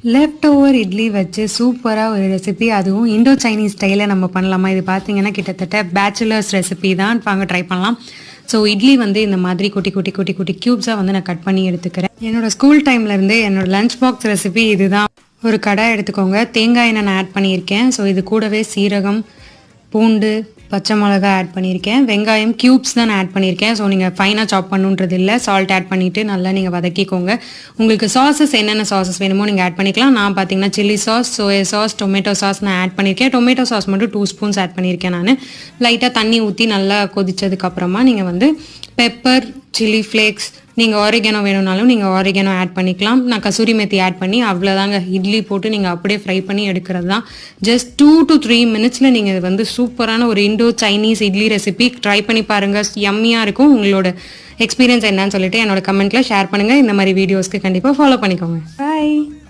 Left over idli வச்சு சூப்பராக ஒரு ரெசிபி, அதுவும் இண்டோ சைனீஸ் ஸ்டைலில் நம்ம பண்ணலாமா? இது பார்த்தீங்கன்னா கிட்டத்தட்ட பேச்சுலர்ஸ் ரெசிபி தான். வாங்க ட்ரை பண்ணலாம். ஸோ இட்லி வந்து இந்த மாதிரி குட்டி குட்டி குட்டி குட்டி க்யூப்ஸாக வந்து நான் கட் பண்ணி எடுத்துக்கிறேன். என்னோட ஸ்கூல் டைம்லேருந்து என்னோட லஞ்ச் பாக்ஸ் ரெசிபி இதுதான். ஒரு கடாய் எடுத்துக்கோங்க. தேங்காய் எண்ணெய் நான் ஆட் பண்ணியிருக்கேன். ஸோ இது கூடவே சீரகம், பூண்டு, பச்சை மிளகா ஆட் பண்ணியிருக்கேன். வெங்காயம் க்யூப்ஸ் தான் நான் ஆட் பண்ணியிருக்கேன். ஸோ நீங்கள் ஃபைனாக சாப் பண்ணுன்றது இல்லை. சால்ட் ஆட் பண்ணிவிட்டு நல்லா நீங்கள் வதக்கிக்கோங்க. உங்களுக்கு சாஸஸ் என்னென்ன சாஸஸ் வேணுமோ நீங்கள் ஆட் பண்ணிக்கலாம். நான் பார்த்தீங்கன்னா chilli sauce, soya sauce, tomato sauce நான் ஆட் பண்ணியிருக்கேன். டொமேட்டோ சாஸ் மட்டும் 2 ஸ்பூன்ஸ் ஆட் பண்ணியிருக்கேன். நான் லைட்டாக தண்ணி ஊற்றி நல்லா கொதிச்சதுக்கப்புறமா நீங்கள் வந்து பெப்பர், சில்லி ஃப்ளேக்ஸ், நீங்கள் ஆரிகேனோ வேணும்னாலும் நீங்கள் ஆரிகேனோ ஆட் பண்ணிக்கலாம். நான் கசூரி மெத்தி ஆட் பண்ணி அவ்வளோதாங்க. இட்லி போட்டு நீங்கள் அப்படியே ஃப்ரை பண்ணி எடுக்கிறது தான். ஜஸ்ட் 2 to 3 மினிட்ஸில் நீங்கள் இது வந்து சூப்பரான ஒரு Indo Chinese idli recipe try பண்ணி பாருங்கள். யம்மியாக இருக்கும். உங்களோட எக்ஸ்பீரியன்ஸ் என்னன்னு சொல்லிட்டு என்னோட கமெண்ட்டில் ஷேர் பண்ணுங்கள். இந்த மாதிரி வீடியோஸ்க்கு கண்டிப்பாக ஃபாலோ பண்ணிக்கோங்க. பாய்.